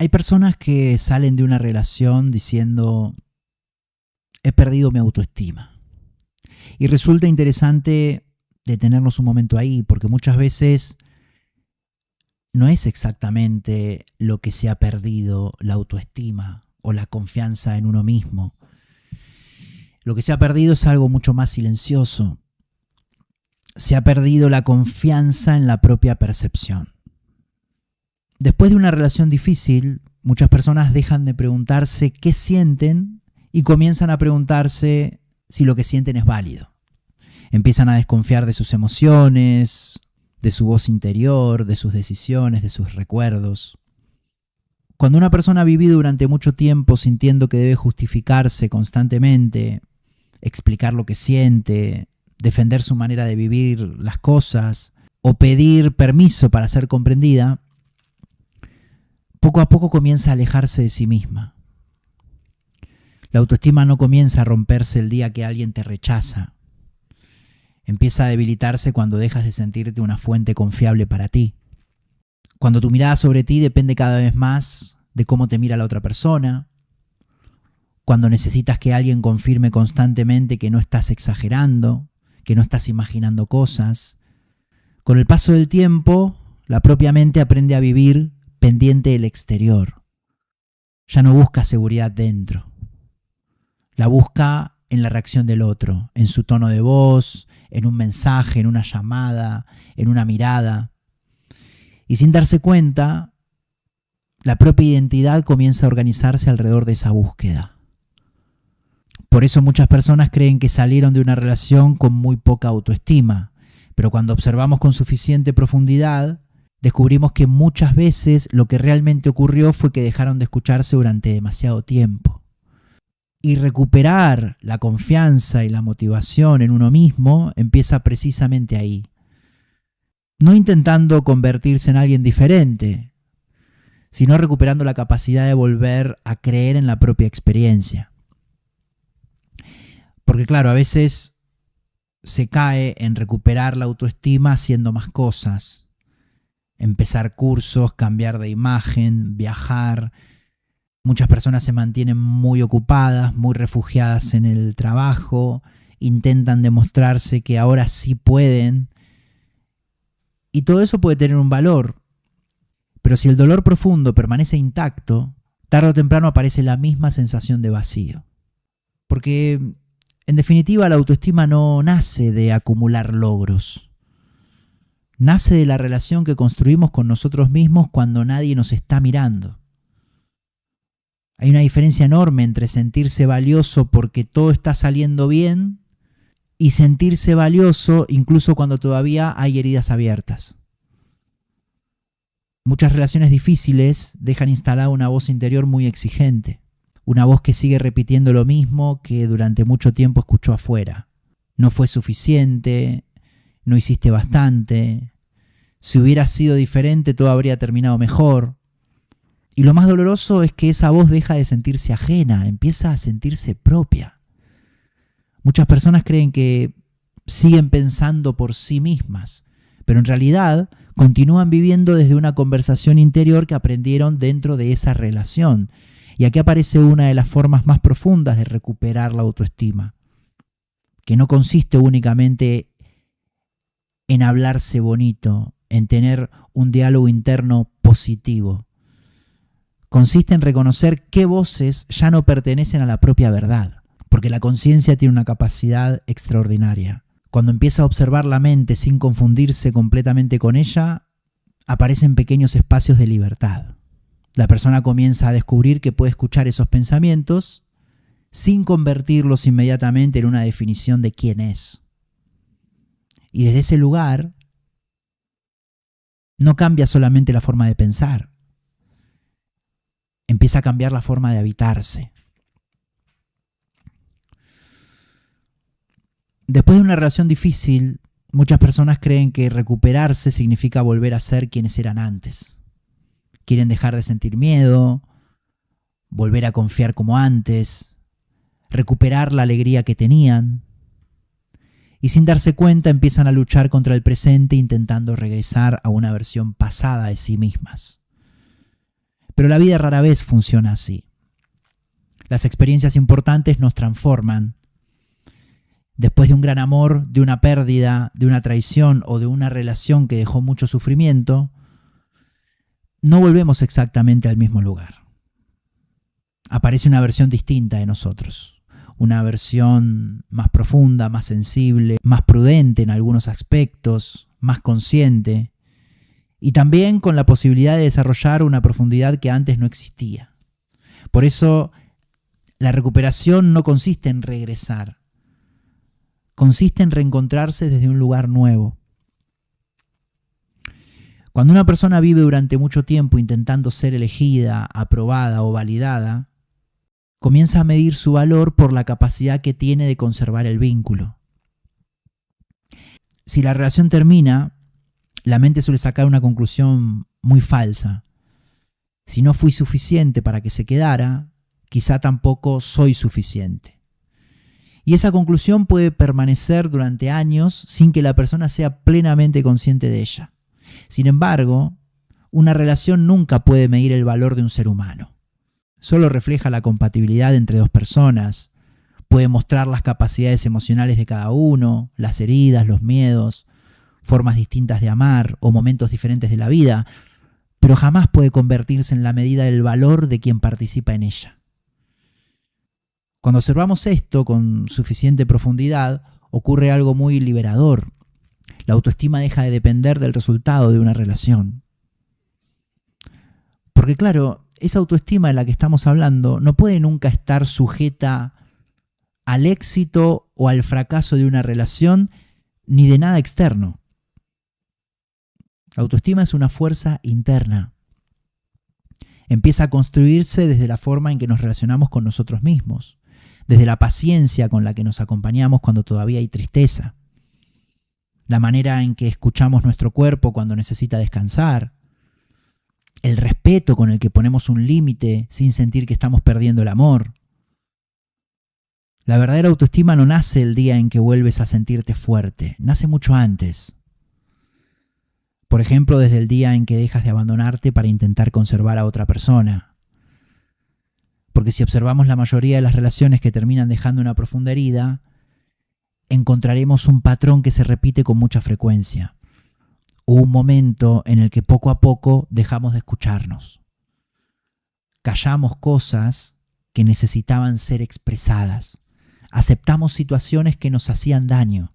Hay personas que salen de una relación diciendo, he perdido mi autoestima. Y resulta interesante detenernos un momento ahí, porque muchas veces no es exactamente lo que se ha perdido la autoestima o la confianza en uno mismo. Lo que se ha perdido es algo mucho más silencioso. Se ha perdido la confianza en la propia percepción. Después de una relación difícil, muchas personas dejan de preguntarse qué sienten y comienzan a preguntarse si lo que sienten es válido. Empiezan a desconfiar de sus emociones, de su voz interior, de sus decisiones, de sus recuerdos. Cuando una persona ha vivido durante mucho tiempo sintiendo que debe justificarse constantemente, explicar lo que siente, defender su manera de vivir las cosas o pedir permiso para ser comprendida, poco a poco comienza a alejarse de sí misma. La autoestima no comienza a romperse el día que alguien te rechaza. Empieza a debilitarse cuando dejas de sentirte una fuente confiable para ti. Cuando tu mirada sobre ti depende cada vez más de cómo te mira la otra persona. Cuando necesitas que alguien confirme constantemente que no estás exagerando, que no estás imaginando cosas. Con el paso del tiempo, la propia mente aprende a vivir pendiente del exterior. Ya no busca seguridad dentro. La busca en la reacción del otro, en su tono de voz, en un mensaje, en una llamada, en una mirada. Y sin darse cuenta, la propia identidad comienza a organizarse alrededor de esa búsqueda. Por eso muchas personas creen que salieron de una relación con muy poca autoestima, pero cuando observamos con suficiente profundidad, descubrimos que muchas veces lo que realmente ocurrió fue que dejaron de escucharse durante demasiado tiempo. Y recuperar la confianza y la motivación en uno mismo empieza precisamente ahí. No intentando convertirse en alguien diferente, sino recuperando la capacidad de volver a creer en la propia experiencia. Porque claro, a veces se cae en recuperar la autoestima haciendo más cosas. Empezar cursos, cambiar de imagen, viajar. Muchas personas se mantienen muy ocupadas, muy refugiadas en el trabajo, intentan demostrarse que ahora sí pueden. Y todo eso puede tener un valor. Pero si el dolor profundo permanece intacto, tarde o temprano aparece la misma sensación de vacío. Porque, en definitiva, la autoestima no nace de acumular logros. Nace de la relación que construimos con nosotros mismos cuando nadie nos está mirando. Hay una diferencia enorme entre sentirse valioso porque todo está saliendo bien y sentirse valioso incluso cuando todavía hay heridas abiertas. Muchas relaciones difíciles dejan instalada una voz interior muy exigente, una voz que sigue repitiendo lo mismo que durante mucho tiempo escuchó afuera. No fue suficiente, no hiciste bastante, si hubiera sido diferente todo habría terminado mejor. Y lo más doloroso es que esa voz deja de sentirse ajena, empieza a sentirse propia. Muchas personas creen que siguen pensando por sí mismas, pero en realidad continúan viviendo desde una conversación interior que aprendieron dentro de esa relación. Y aquí aparece una de las formas más profundas de recuperar la autoestima, que no consiste únicamente en hablarse bonito, en tener un diálogo interno positivo. Consiste en reconocer qué voces ya no pertenecen a la propia verdad, porque la conciencia tiene una capacidad extraordinaria. Cuando empieza a observar la mente sin confundirse completamente con ella, aparecen pequeños espacios de libertad. La persona comienza a descubrir que puede escuchar esos pensamientos sin convertirlos inmediatamente en una definición de quién es. Y desde ese lugar, no cambia solamente la forma de pensar, empieza a cambiar la forma de habitarse. Después de una relación difícil, muchas personas creen que recuperarse significa volver a ser quienes eran antes. Quieren dejar de sentir miedo, volver a confiar como antes, recuperar la alegría que tenían. Y sin darse cuenta empiezan a luchar contra el presente intentando regresar a una versión pasada de sí mismas. Pero la vida rara vez funciona así. Las experiencias importantes nos transforman. Después de un gran amor, de una pérdida, de una traición o de una relación que dejó mucho sufrimiento, no volvemos exactamente al mismo lugar. Aparece una versión distinta de nosotros, una versión más profunda, más sensible, más prudente en algunos aspectos, más consciente, y también con la posibilidad de desarrollar una profundidad que antes no existía. Por eso, la recuperación no consiste en regresar, consiste en reencontrarse desde un lugar nuevo. Cuando una persona vive durante mucho tiempo intentando ser elegida, aprobada o validada, comienza a medir su valor por la capacidad que tiene de conservar el vínculo. Si la relación termina, la mente suele sacar una conclusión muy falsa. Si no fui suficiente para que se quedara, quizá tampoco soy suficiente. Y esa conclusión puede permanecer durante años sin que la persona sea plenamente consciente de ella. Sin embargo, una relación nunca puede medir el valor de un ser humano. Solo refleja la compatibilidad entre dos personas, puede mostrar las capacidades emocionales de cada uno, las heridas, los miedos, formas distintas de amar o momentos diferentes de la vida, pero jamás puede convertirse en la medida del valor de quien participa en ella. Cuando observamos esto con suficiente profundidad, ocurre algo muy liberador. La autoestima deja de depender del resultado de una relación. Porque claro, esa autoestima de la que estamos hablando no puede nunca estar sujeta al éxito o al fracaso de una relación ni de nada externo. La autoestima es una fuerza interna. Empieza a construirse desde la forma en que nos relacionamos con nosotros mismos, desde la paciencia con la que nos acompañamos cuando todavía hay tristeza, la manera en que escuchamos nuestro cuerpo cuando necesita descansar, el respeto con el que ponemos un límite sin sentir que estamos perdiendo el amor. La verdadera autoestima no nace el día en que vuelves a sentirte fuerte, nace mucho antes. Por ejemplo, desde el día en que dejas de abandonarte para intentar conservar a otra persona. Porque si observamos la mayoría de las relaciones que terminan dejando una profunda herida, encontraremos un patrón que se repite con mucha frecuencia. Hubo un momento en el que poco a poco dejamos de escucharnos. Callamos cosas que necesitaban ser expresadas. Aceptamos situaciones que nos hacían daño.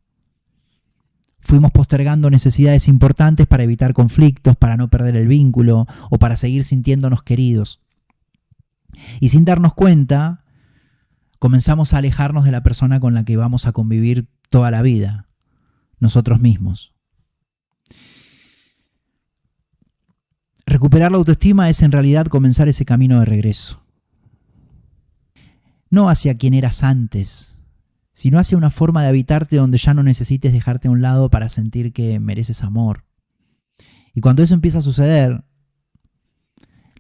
Fuimos postergando necesidades importantes para evitar conflictos, para no perder el vínculo o para seguir sintiéndonos queridos. Y sin darnos cuenta, comenzamos a alejarnos de la persona con la que vamos a convivir toda la vida, nosotros mismos. Recuperar la autoestima es en realidad comenzar ese camino de regreso. No hacia quien eras antes, sino hacia una forma de habitarte donde ya no necesites dejarte a un lado para sentir que mereces amor. Y cuando eso empieza a suceder,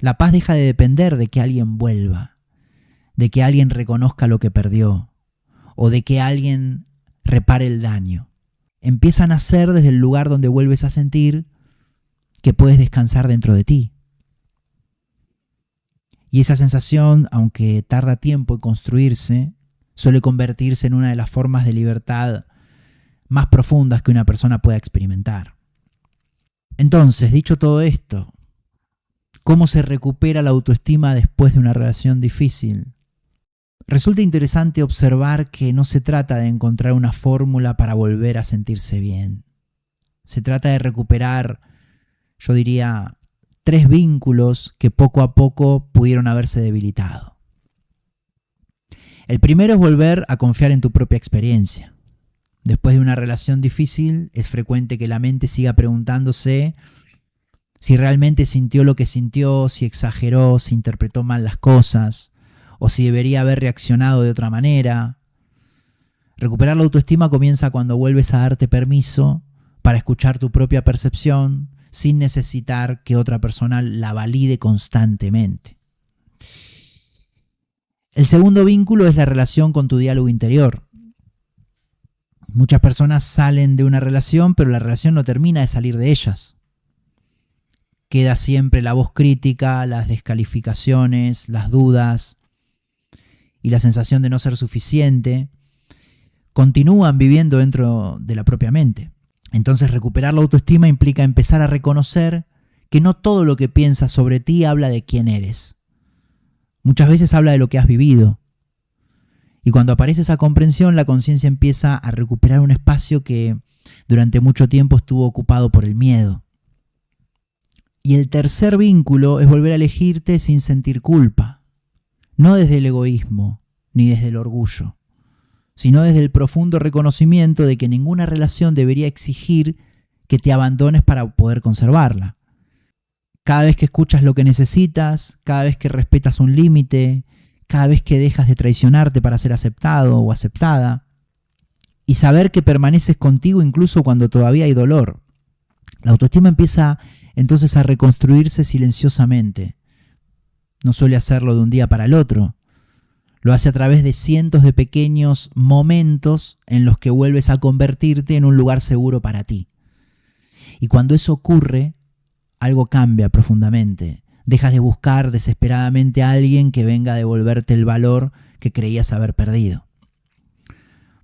la paz deja de depender de que alguien vuelva, de que alguien reconozca lo que perdió o de que alguien repare el daño. Empieza a nacer desde el lugar donde vuelves a sentir que puedes descansar dentro de ti. Y esa sensación, aunque tarda tiempo en construirse, suele convertirse en una de las formas de libertad más profundas que una persona pueda experimentar. Entonces, dicho todo esto, ¿cómo se recupera la autoestima después de una relación difícil? Resulta interesante observar que no se trata de encontrar una fórmula para volver a sentirse bien. Se trata de recuperar, yo diría, 3 vínculos que poco a poco pudieron haberse debilitado. El primero es volver a confiar en tu propia experiencia. Después de una relación difícil, es frecuente que la mente siga preguntándose si realmente sintió lo que sintió, si exageró, si interpretó mal las cosas, o si debería haber reaccionado de otra manera. Recuperar la autoestima comienza cuando vuelves a darte permiso para escuchar tu propia percepción sin necesitar que otra persona la valide constantemente. El segundo vínculo es la relación con tu diálogo interior. Muchas personas salen de una relación, pero la relación no termina de salir de ellas. queda siempre la voz crítica, las descalificaciones, las dudas y la sensación de no ser suficiente, continúan viviendo dentro de la propia mente. Entonces recuperar la autoestima implica empezar a reconocer que no todo lo que piensas sobre ti habla de quién eres. Muchas veces habla de lo que has vivido. Y cuando aparece esa comprensión, la conciencia empieza a recuperar un espacio que durante mucho tiempo estuvo ocupado por el miedo. Y el tercer vínculo es volver a elegirte sin sentir culpa, no desde el egoísmo ni desde el orgullo, sino desde el profundo reconocimiento de que ninguna relación debería exigir que te abandones para poder conservarla. Cada vez que escuchas lo que necesitas, cada vez que respetas un límite, cada vez que dejas de traicionarte para ser aceptado o aceptada, y saber que permaneces contigo incluso cuando todavía hay dolor. La autoestima empieza entonces a reconstruirse silenciosamente. No suele hacerlo de un día para el otro. Lo hace a través de cientos de pequeños momentos en los que vuelves a convertirte en un lugar seguro para ti. Y cuando eso ocurre, algo cambia profundamente. Dejas de buscar desesperadamente a alguien que venga a devolverte el valor que creías haber perdido.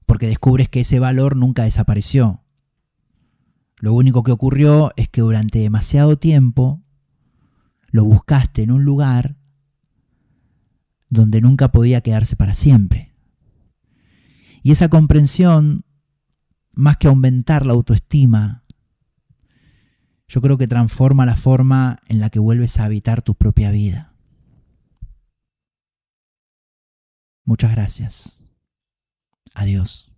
Porque descubres que ese valor nunca desapareció. Lo único que ocurrió es que durante demasiado tiempo lo buscaste en un lugar donde nunca podía quedarse para siempre. Y esa comprensión, más que aumentar la autoestima, yo creo que transforma la forma en la que vuelves a habitar tu propia vida. Muchas gracias. Adiós.